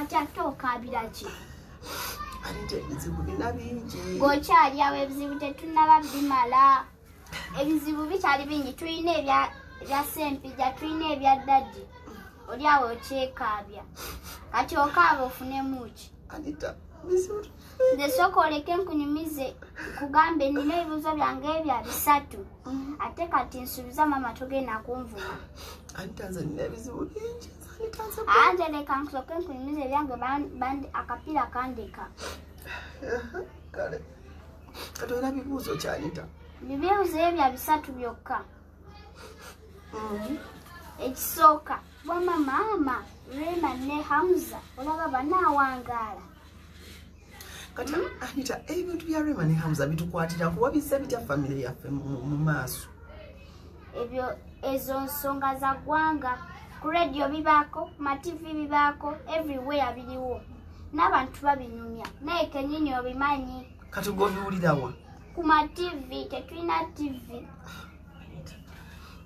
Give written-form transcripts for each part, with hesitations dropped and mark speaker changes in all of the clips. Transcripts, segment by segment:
Speaker 1: kati ate okaabira ki?
Speaker 2: Anita ebizibu bina bingi.
Speaker 1: Gwokyali awo ebizibu tetunnaba bimala. Ebizibu bikyali bingi. Tulina ebya Ssempijja, tulina ebya Daddy. Oli awo okyekaabya. Kati okaaba ofunemu ki?
Speaker 2: Anita bizibu.
Speaker 1: Nze sooka oleke nkunyumize kugambe nina ebibuuzo byange ebya 3. Ate kati nsuubiza maama togenda kunvuma.
Speaker 2: Anita nze nina ebizibu bingi.
Speaker 1: Anje leka nsooke nkunyumize ebyange akapiira kandeka.
Speaker 2: Kale. Kati olina bibuuzo ki Anita?
Speaker 1: Bibuuzo ebya 3 byokka. Ekisooka bwama maama Rema ne Hamza olaba banaawangaala.
Speaker 2: Kati Anita ebintu bya Rema ne Hamza bitukwatira kuba bisse bitya family yaffe mu maaso.
Speaker 1: Ezo nsonga za ggwanga ku radio bibaako, ma TV bibaako, everywhere biriwo. N'abantu babinyumya. Naye kennyini obimanyi.
Speaker 2: Kati gobiwulira wa?
Speaker 1: Ku ma TV tetulina TV.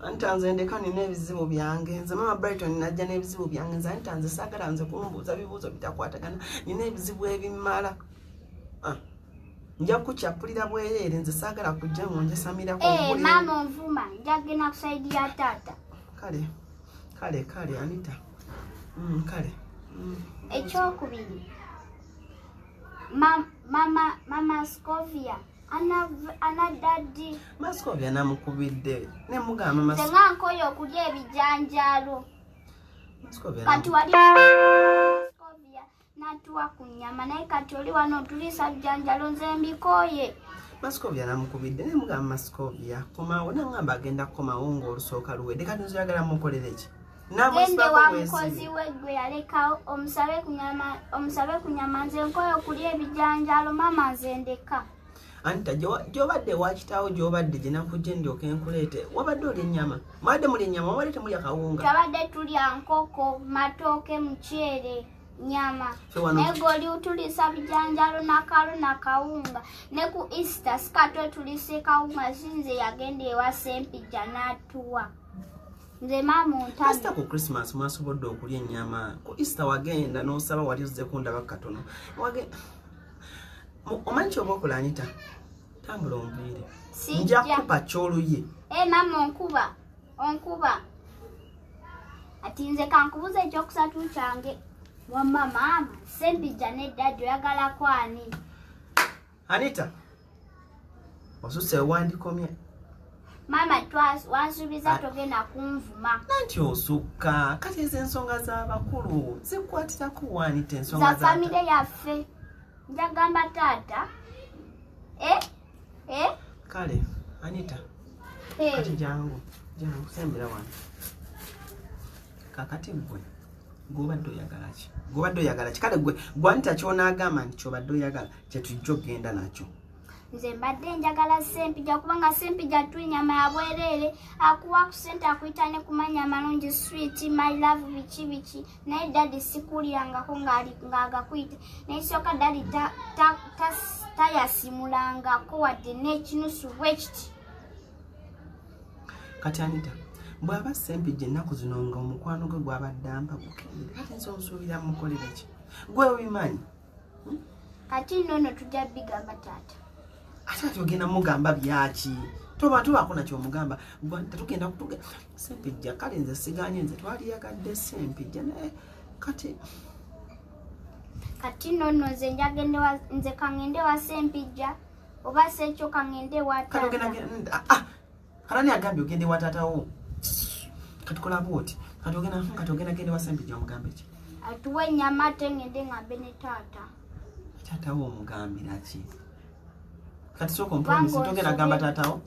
Speaker 2: Anita nze ndeka nina ebizibu byange. Nze Mama Brighton najja n'ebizibu byange. Nze Anita nze saagala nze kumbuuza bibuuzo bitakwatagana. Nina ebizibu ebimala. Nja kukyapulira bwereere nze saagala kujja ngonjesamirako.
Speaker 1: Maama onvuma njagenda kusaidia taata.
Speaker 2: Kale Anita. Kale.
Speaker 1: Ekyokubiri. Mama Scovia. Ana Daddy.
Speaker 2: Mascovia namukubidde. Ne mugamba Mascovia.
Speaker 1: Tenga nkoyo okulya ebijanjaalo.
Speaker 2: Mascovia.
Speaker 1: Kati wali Scovia natuwa ku nnyama naye kati oli wano tulisa bijanjaalo nze mbikoye.
Speaker 2: Mascovia namukubidde ne mugamba Mascovia. Komawo nangamba agenda kukomawo ng'olusooka luwedde kati nzoyagala mukolere ki?
Speaker 1: Gende wa mukozi we gwe yaleka omusabe ku nyama nze nkoyo okulya ebijanjaalo maama nze ndeka.
Speaker 2: Anita gyobadde wakitaawo gyobadde gye nakujja ndyoke nkuleete wabadde oli ennyama mwadde muli ennyama wabadde temulya kawunga.
Speaker 1: Twabadde tulya nkoko, matooke, muceere, nyama. Naye goli utulisa bijanjaalo nakalo na kawunga. Ne ku Easter sikato tulise kawunga sinze yagenda ewa Ssempijja n'atuwa. Nze maama ontabi.
Speaker 2: Easter ku Christmas mwasobodde okulya ennyama. Ku Easter wagenda n'osaba wali ozze kundaba katono. Omanyi kyoba okola Anita? Tambula onviire. Nja kukupa kyoluye.
Speaker 1: Maama onkuba. Ati nze kankubuza ekyokusatu kyange. Wamma maama Ssempijja ne Daddy oyagala kwani?
Speaker 2: Anita. Osusse wandikomye.
Speaker 1: Maama wansuubiza togenda kunvuma.
Speaker 2: Nanti osukka. Kati ezo ensonga z'abakulu zikkwatiraku Anita ensonga
Speaker 1: za famire yaffe. Njagamba taata.
Speaker 2: Kale, Anita. Kati jangu sembera wano. Kakati gwe. Gwobadde oyagala ki? Kale gwe Anita ky'onaagamba nti ky'obadde oyagala kye tujja okgenda nakyo.
Speaker 1: Nze mbadde njagala Ssempijja kubanga Ssempijja tu nyama ya bwereere akuwa ku ssente akuyita ne kumanya amalungi sweet my love biki naye Daddy sikulirangako ng'agakuyita naye sooka Daddy tayasimulangako wadde n'ekinusu bwekiti.
Speaker 2: Kati Anita bw'aba Ssempijja ennaku zino nga omukwano gwe gwabadde ampabukirire kati nze onsuubira mukolere ki? Gwe obimanyi?
Speaker 1: Kati nno tujja bigamba taata.
Speaker 2: Ate ogenda mugamba byaki? Tubaako nakyomugamba. Tetugenda kutuga Ssempijja kale nze siganye nze twaliyagadde Ssempijja naye kati
Speaker 1: nno nze kangende wa Ssempijja oba sekyo kangende wa taata.
Speaker 2: Kalani agambye ogende wa taatawo. Kati kola bwoti. Kati ogenda gende wa Ssempijja omugambe ki?
Speaker 1: Atuwe ennyama ate ngende ngambe ne taata.
Speaker 2: Taatawo omugambira ki? Kati soko mpromise togenda gamba taatawo?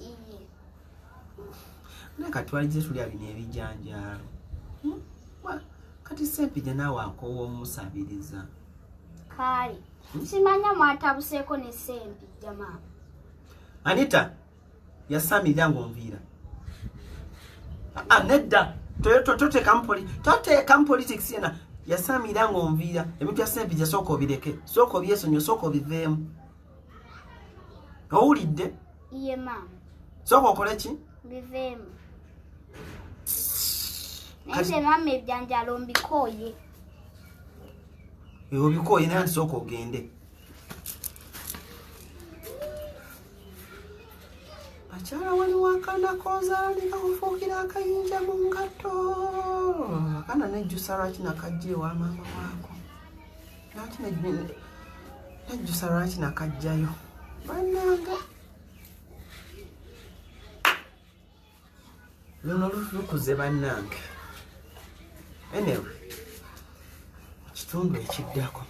Speaker 2: Naye kati twalize tuli alina ebijanjaalo. Kati Ssempijja naawe akoowa omusabiriza.
Speaker 1: Kale simanya mwatabuseeko ne Ssempijja maama.
Speaker 2: Anita yasamirira ng'onviira. Nedda toteekamu politics yena yasamirira ng'onviira ebintu bya Ssempijja sooka obireke sooka obyesonyiwe sooka obiveemu. Owulidde?
Speaker 1: Iye maama.
Speaker 2: Sooka okole ki?
Speaker 1: Biveemu. Naye maama ebijanjaalo mbikooye.
Speaker 2: obikoye naye sooka ogende. Akyala waliwo akaana k'ozaala ne kakufuukira akayinja mu ngatto. Akaana nejjusa lwaki nakajja ewa maama waako. Lwaki nejjusa lwaki nakajjayo. Bannange luno lukuze bannange. Anyway, kitundu ekiddako